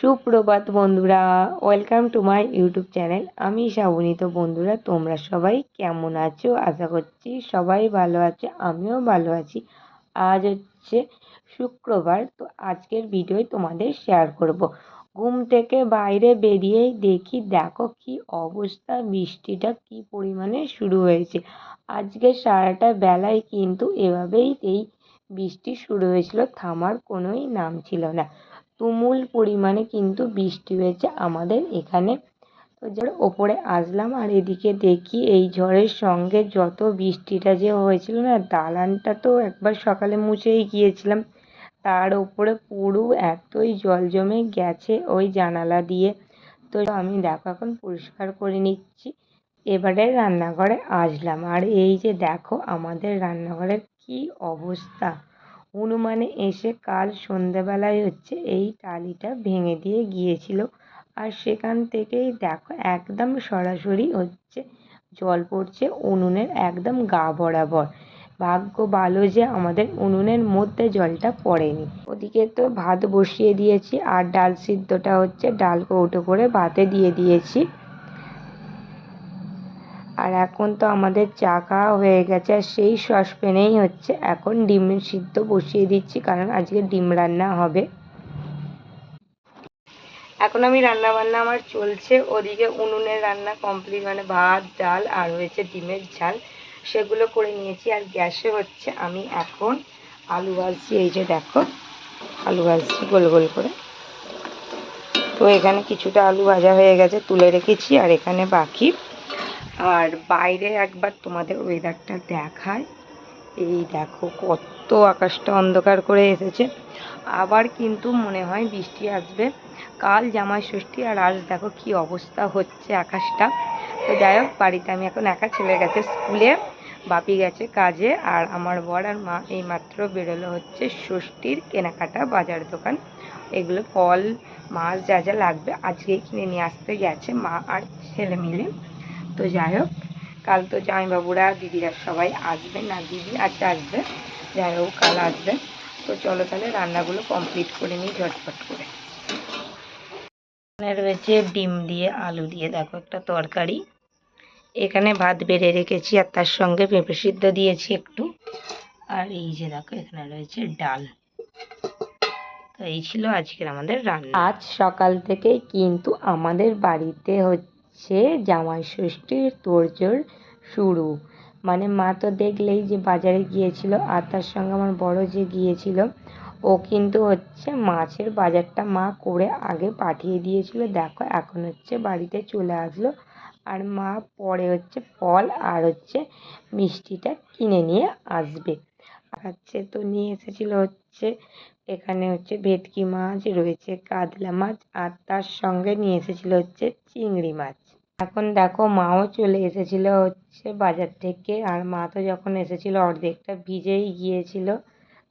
সুপ্রভাত বন্ধুরা, welcome to my YouTube channel. আমি শ্রাবণী। তো বন্ধুরা, তোমরা সবাই কেমন আছো? আশা করছি সবাই ভালো আছে, আমিও ভালো আছি। আজ হচ্ছে শুক্রবার, তো আজকের ভিডিওয় তোমাদের শেয়ার করব। ঘুম থেকে বাইরে বেরিয়েই দেখি, দেখো কি অবস্থা, বৃষ্টিটা কি পরিমাণে শুরু হয়েছে। আজকে সারাটা বেলায় কিন্তু এভাবেই এই বৃষ্টি শুরু হয়েছিল, থামার কোনোই নাম ছিল না। তুমুল পরিমাণে কিন্তু বৃষ্টি হয়েছে আমাদের এখানে। তো যার ওপরে আসলাম আর এদিকে দেখি এই ঝড়ের সঙ্গে যত বৃষ্টিটা যে হয়েছিল না, দালানটা তো একবার সকালে মুছেই গিয়েছিলাম, তার উপরে পুরো এতই জল জমে গেছে ওই জানালা দিয়ে। তো আমি দেখো এখন পরিষ্কার করে নিচ্ছি। এবারে রান্নাঘরে আসলাম আর এই যে দেখো আমাদের রান্নাঘরের কি অবস্থা। হনুমানে এসে কাল সন্ধেবেলায় হচ্ছে এই টালিটা ভেঙে দিয়ে গিয়েছিল, আর সেখান থেকেই দেখো একদম সরাসরি হচ্ছে জল পড়ছে উনুনের একদম গা বরাবর। ভাগ্য ভালো যে আমাদের উনুনের মধ্যে জলটা পড়েনি। ওদিকে তো ভাত বসিয়ে দিয়েছি আর ডাল সিদ্ধটা হচ্ছে ডাল কৌটো করে ভাতে দিয়ে দিয়েছি। আর এখন তো আমাদের চা খাওয়া হয়ে গেছে, আর সেই সসপ্যানেই হচ্ছে এখন ডিমের সিদ্ধ বসিয়ে দিচ্ছি, কারণ আজকে ডিম রান্না হবে। এখন আমি রান্না বান্না আমার চলছে, ওদিকে উনুনের রান্না কমপ্লিট, মানে ভাত ডাল আর হয়েছে ডিমের ঝাল, সেগুলো করে নিয়েছি। আর গ্যাসে হচ্ছে আমি এখন আলু ভাজছি। এই যে দেখো আলু ভাজছি গোল গোল করে। তো এখানে কিছুটা আলু ভাজা হয়ে গেছে, তুলে রেখেছি, আর এখানে বাকি। আর বাইরে একবার তোমাদের ওয়েদারটা দেখায়। এই দেখো কত আকাশটা অন্ধকার করে এসেছে, আবার কিন্তু মনে হয় বৃষ্টি আসবে। কাল জামাই ষষ্ঠী, আর আজ দেখো কি অবস্থা হচ্ছে আকাশটা। তো যাই হোক, বাড়িতে আমি এখন একা, ছেলে গেছে স্কুলে, বাপি গেছে কাজে, আর আমার বর আর মা এই মাত্র বেরোলো হচ্ছে ষষ্ঠীর কেনাকাটা বাজার দোকান। এগুলো ফল মাছ যা যা লাগবে আজকেই কিনে নিয়ে আসতে গেছে মা আর ছেলে মিলে। তো যাই হোক, কাল তো জামাইবাবুরা দিদিরা সবাই আসবে, না দিদি আজকে আসবে, যাই হোক কাল আসবে। তো চলো তাহলে রান্নাগুলো কমপ্লিট করে নিই ঝটপট করে। এখানে রয়েছে ডিম দিয়ে আলু দিয়ে দেখো একটা তরকারি, এখানে ভাত বেড়ে রেখেছি, আর তার সঙ্গে পেঁপে সিদ্ধ দিয়েছি একটু, আর এই যে দেখো এখানে রয়েছে ডাল। তো এই ছিল আজকের আমাদের রান্না। আজ সকাল থেকে কিন্তু আমাদের বাড়িতে হচ্ছে জামাই ষষ্ঠীর তোড়জোড় শুরু। মানে মা তো দেখলেই যে বাজারে গিয়েছিল, আর তার সঙ্গে আমার বড় যে গিয়েছিল, ও কিন্তু হচ্ছে মাছের বাজারটা মা করে আগে পাঠিয়ে দিয়েছিল। দেখো এখন হচ্ছে বাড়িতে চলে আসলো, আর মা পরে হচ্ছে ফল আর হচ্ছে মিষ্টিটা কিনে নিয়ে আসবে। আচ্ছা, তো নিয়ে এসেছিল হচ্ছে এখানে হচ্ছে ভেটকি মাছ, রয়েছে কাতলা মাছ, আর তার সঙ্গে নিয়ে এসেছিল হচ্ছে চিংড়ি মাছ। এখন দেখো মাও চলে এসেছিল হচ্ছে বাজার থেকে, আর মা তো যখন এসেছিল অর্ধেকটা ভিজেই গিয়েছিল,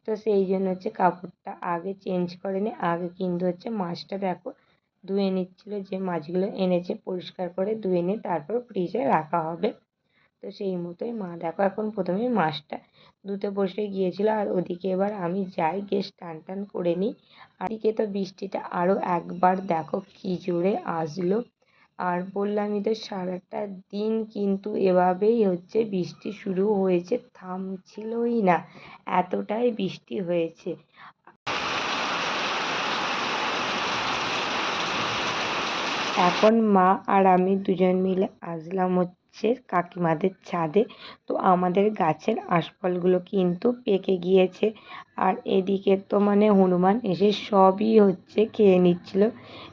তো সেই জন্য হচ্ছে কাপড়টা আগে চেঞ্জ করেনি, আগে কিন্তু হচ্ছে মাছটা দেখো ধুয়ে নিচ্ছিল। যে মাছগুলো এনেছে পরিষ্কার করে ধুয়ে নিয়ে তারপর ফ্রিজে রাখা হবে। তো সেই মতোই মা দেখো এখন প্রথমে মাছটা ধুতে বসে গিয়েছিল, আর ওদিকে এবার আমি যাই গিয়ে স্নান টান করে নিই। আর এদিকে তো বৃষ্টিটা আরও একবার দেখো কি জোরে আসলো, আর বললামই তো সারাটা দিন কিন্তু এভাবেই হচ্ছে বৃষ্টি শুরু হয়েছে, থামছিলই না, এতটাই বৃষ্টি হয়েছে। এখন মা আর আমি দুজন মিলে আসলাম হচ্ছে কাকিমাদের ছাদে। তো আমাদের গাছের আশফলগুলো কিন্তু পেকে গিয়েছে, আর এদিকে তো মানে হনুমান এসে সবই হচ্ছে খেয়ে নিচ্ছিল,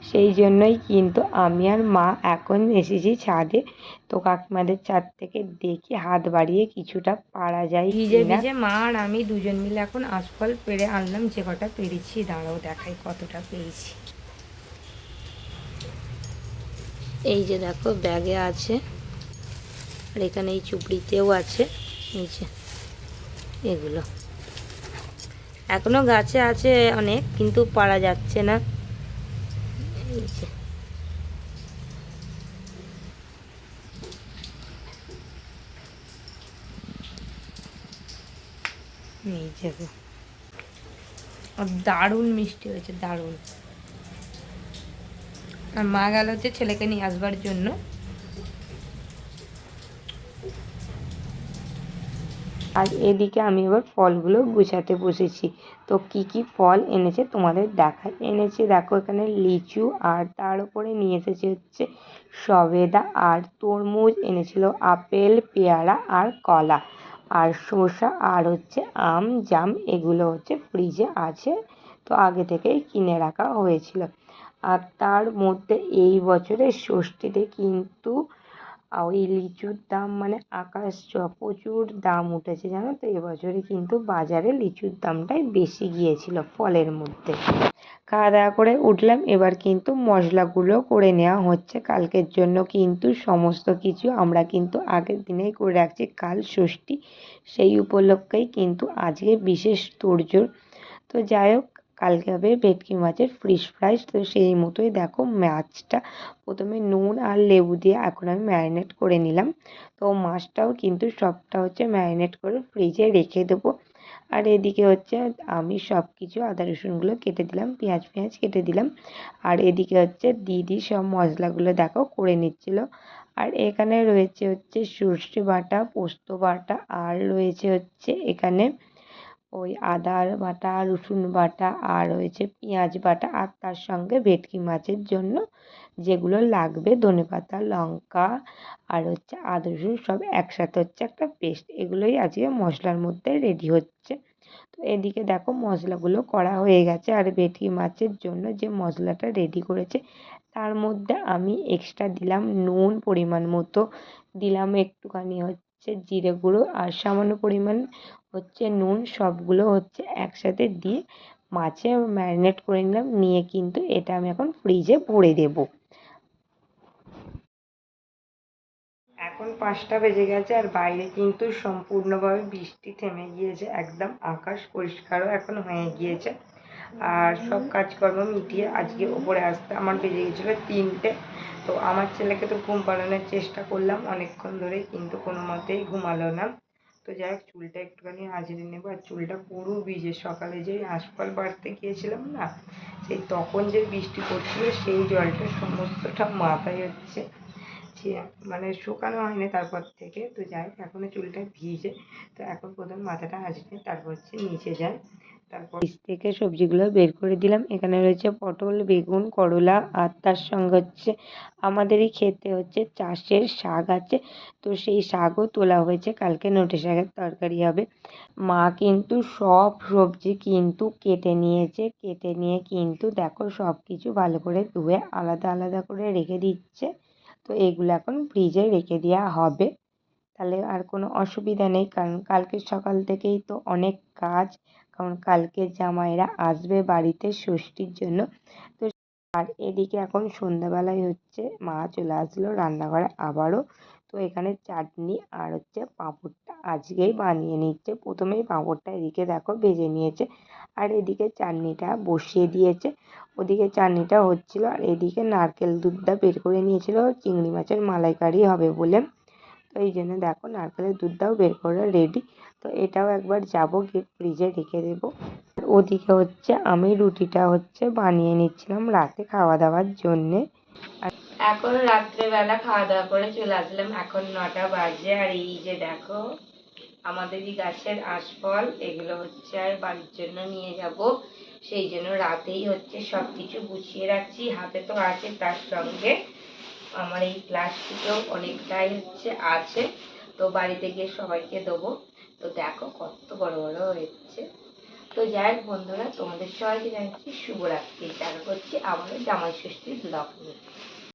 সেই জন্যই কিন্তু আমি আর মা এখন এসেছি ছাদে। তো কাকিমাদের ছাদ থেকে দেখি হাত বাড়িয়ে কিছুটা পারা যায় ভিজে ভিজে। মা আর আমি দুজন মিলে এখন আশফল পেড়ে আনলাম, যে কটা পেরেছি দাঁড়াও দেখাই কতটা পেয়েছি। এই যে দেখো ব্যাগে আছে, আর এখানে এই চুপড়িতেও আছে নিচে। এগুলো এখনো গাছে আছে অনেক, কিন্তু পারা যাচ্ছে না। এই যে এই যে দারুণ মিষ্টি হয়েছে, দারুণ। আর মা গেল হচ্ছে ছেলেকে নিয়ে আসবার জন্য। আর এদিকে আমি এবার ফলগুলো গুছাতে বসেছি। তো কি কি ফল এনেছে তোমাদের দেখাই। এনেছে দেখো এখানে লিচু, আর তার উপরে নিয়ে এসেছে হচ্ছে সবেদা, আর তরমুজ এনেছিল, আপেল, পেয়ারা আর কলা, আর শসা, আর হচ্ছে আম, জাম। এগুলো হচ্ছে ফ্রিজে আছে, তো আগে থেকেই কিনে রাখা হয়েছিল। আর তার মধ্যে এই বছরের ষষ্ঠীতে কিন্তু ওই লিচুর দাম মানে আকাশ ছোঁয়া প্রচুর দাম উঠেছে জানো তো। এবছরে কিন্তু বাজারে লিচুর দামটাই বেশি গিয়েছিল ফলের মধ্যে। খাওয়া দাওয়া করে উঠলাম, এবার কিন্তু মশলাগুলো করে নেওয়া হচ্ছে কালকের জন্য। কিন্তু সমস্ত কিছু আমরা কিন্তু আগের দিনেই করে রাখছি, কাল ষষ্ঠী, সেই উপলক্ষেই কিন্তু আজকে বিশেষ তোড়জোড়। তো যাই হোক, কালকে হবে ভেটকি মাছের ফিশ ফ্রাই। তো সেই মতোই দেখো মাছটা প্রথমে নুন আর লেবু দিয়ে এখন আমি ম্যারিনেট করে নিলাম। তো মাছটাও কিন্তু সবটা হচ্ছে ম্যারিনেট করে ফ্রিজে রেখে দেবো। আর এদিকে হচ্ছে আমি সব কিছু আদা রসুনগুলো কেটে দিলাম, পেঁয়াজ কেটে দিলাম। আর এদিকে হচ্ছে দিদি সব মশলাগুলো দেখো করে নিচ্ছিল। আর এখানে রয়েছে হচ্ছে সর্ষে বাটা, পোস্ত বাটা, আর রয়েছে হচ্ছে এখানে ওই আদা বাটা, রসুন বাটা, আর রয়েছে পেঁয়াজ বাটা, আর তার সঙ্গে ভেটকি মাছের জন্য যেগুলো লাগবে ধনেপাতা, লঙ্কা, আর হচ্ছে আদা রসুন সব একসাথে হচ্ছে একটা পেস্ট। এগুলোই আজকে মশলার মধ্যে রেডি হচ্ছে। তো এদিকে দেখো মশলাগুলো করা হয়ে গেছে। আর ভেটকি মাছের জন্য যে মশলাটা রেডি করেছে তার মধ্যে আমি এক্সট্রা দিলাম নুন পরিমাণ মতো, দিলাম একটুখানি হচ্ছে জিরে গুঁড়ো, আর সামান্য পরিমাণ হচ্ছে নুন। সবগুলো হচ্ছে একসাথে দিয়ে মাছে ম্যারিনেট করে নিলাম, নিয়ে কিন্তু এটা আমি এখন ফ্রিজে ভরে দেবো। এখন 5টা বেজে গেছে, আর বাইরে কিন্তু সম্পূর্ণভাবে বৃষ্টি থেমে গিয়েছে, একদম আকাশ পরিষ্কারও এখন হয়ে গিয়েছে। আর সব কাজকর্ম মিটিয়ে আজকে ওপরে আসতে আমার বেজে গেছিলো 3টে। তো আমার ছেলেকে তো ঘুম পাড়ানোর চেষ্টা করলাম অনেকক্ষণ ধরে, কিন্তু কোনো মতেই ঘুমালো না। তো যাই হোক, চুলটা একটুখানি আঁচড়ে নেবো। আর চুলটা পুরো ভিজে, সকালে যে আঁশফল বাড়তে গিয়েছিলাম না, সেই তখন যে বৃষ্টি পড়ছিল সেই জলটা সমস্তটা মাথায় হচ্ছে মানে শুকানো হয়নি তারপর থেকে। তো যাই হোক, এখনো চুলটা ভিজে। তো এখন প্রথমে মাথাটা আঁচড়ে তারপর হচ্ছে নিচে যাই। তারপর ফ্রিজ থেকে সবজিগুলো বের করে দিলাম। এখানে রয়েছে পটল, বেগুন, করলা, আর তার সঙ্গে হচ্ছে আমাদেরই খেতে হচ্ছে চাষের শাক আছে। তো সেই শাকও তোলা হয়েছে, কালকে নোটে শাকের তরকারি হবে। মা কিন্তু সব সবজি কিন্তু কেটে নিয়েছে, কেটে নিয়ে কিন্তু দেখো সব কিছু ভালো করে ধুয়ে আলাদা আলাদা করে রেখে দিচ্ছে। তো এগুলো এখন ফ্রিজে রেখে দেওয়া হবে, তাহলে আর কোনো অসুবিধা নেই। কারণ কালকে সকাল থেকেই তো অনেক কাজ, কারণ কালকে জামাইরা আসবে বাড়িতে ষষ্ঠীর জন্য। তো আর এদিকে এখন সন্ধ্যাবেলায় হচ্ছে মা চলে আসলো রান্নাঘরে আবারও। তো এখানে চাটনি আর হচ্ছে পাঁপড়টা আজকেই বানিয়ে নিচ্ছে। প্রথমেই পাঁপড়টা এদিকে দেখো ভেজে নিয়েছে, আর এদিকে চাটনিটা বসিয়ে দিয়েছে। ওদিকে চাটনিটা হচ্ছিল, আর এদিকে নারকেল দুধটা বের করে নিয়েছিল চিংড়ি মাছের মালাইকারি হবে বলে। তো এই জন্য দেখো নারকেলের দুধটাও বের করে রেডি। তো এটাও একবার যাবো গিয়ে ফ্রিজে রেখে দেবো। আর ওদিকে হচ্ছে আমি রুটিটা হচ্ছে বানিয়ে নিচ্ছিলাম রাতে খাওয়া দাওয়ার জন্যে। আর এখন রাত্রেবেলা খাওয়া দাওয়া করে চলে আসলাম, এখন 9টা বাজে। আর এই যে দেখো আমাদেরই গাছের আঁশফল, এগুলো হচ্ছে আর বাড়ির জন্য নিয়ে যাব, সেই জন্য রাতেই হচ্ছে সব কিছু গুছিয়ে রাখছি। হাতে তো আছে, তার সঙ্গে আমার এই প্লাস্টিকেও অনেকটাই হচ্ছে আছে, তো বাড়িতে গিয়ে সবাইকে দেবো। তো দেখো কত বড় বড় হচ্ছে। তো যাই হোক বন্ধুরা, তোমাদের সবাইকে জানাচ্ছি শুভরাত্রি। দেখা করছি আবারও জামাই ষষ্ঠীর ব্লগ নিয়ে।